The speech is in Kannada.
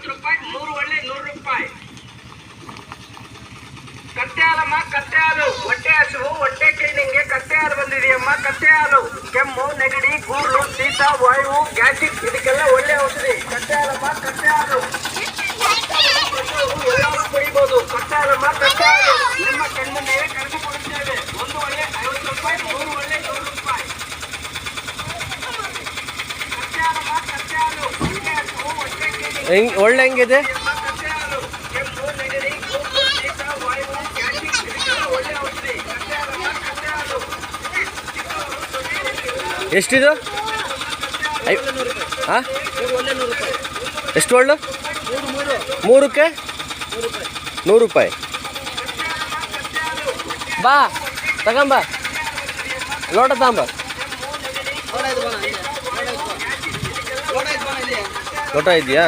50 ರೂಪಾಯಿ, 3 ಒಳ್ಳೆ 100 ರೂಪಾಯಿ. ಕತ್ತೆ ಹಾಲಮ್ಮ, ಕತ್ತೆ ಹಾಲು. ಹೊಟ್ಟೆ ಹಸಿವು, ಹೊಟ್ಟೆ ಕ್ಲೀನಿಂಗ್ಗೆ ಕತ್ತೆ ಹಾಲು ಬಂದಿದೆಯಮ್ಮ. ಕತ್ತೆ ಹಾಲು ಕೆಮ್ಮು, ನೆಗಡಿ, ಗೂರ್ಲು, ಶೀತ, ವಾಯು, ಗ್ಯಾಸ್ಟ್ರಿಕ್ ಇದಕ್ಕೆಲ್ಲ ಒಳ್ಳೆ ಔಷಧಿ. ಕತ್ತೆ ಹಾಲಮ್ಮ, ಕತ್ತೆ ಹಾಲು. ಎಲ್ಲರೂ ಕುಡಿಬಹುದು. ಕತ್ತೆ ಹಾಲಮ್ಮ, ಕತ್ತೆ ಹಾಲು. ನಿಮ್ಮ ಕಣ್ಣನ್ನೇ ಕರೆದು ಕೊಡುತ್ತೇವೆ. 1 ಒಳ್ಳೆ 50 ರೂಪಾಯಿ, 3 ಒಳ್ಳೆ 100 ರೂಪಾಯಿ. ಕತ್ತೆ ಹಾಲಮ್ಮ, ಕತ್ತೆ ಹಾಲು. ಹೊಟ್ಟೆ ಹಸಿವು, ಹೊಟ್ಟೆ ಕ್ಲೀನಿಂಗ್ ಒಳ್ಳೆ ಹೆಂಗಿದೆ? ಕತ್ತೆ ಹಾಲು ಕೆಮ್ಮು, ನೆಗಡಿ, ಗೂರ್ಲು, ಶೀತ, ವಾಯು, ಗ್ಯಾಸ್ಟ್ರಿಕ್ ಇದಕ್ಕೆಲ್ಲ ಒಳ್ಳೆ ಔಷಧಿ. ಕತ್ತೆ ಹಾಲಮ್ಮ, ಕತ್ತೆ ಹಾಲು. ಎಷ್ಟಿದು? ಹಾಂ, ಎಷ್ಟು ಒಳ್ಳು? 3ಕ್ಕೆ 100 ರೂಪಾಯಿ. ಬಾ ತಗೊಂಬ, ಲೋಟ ತಗೊಂಬ. ಲೋಟ ಇದೆಯಾ?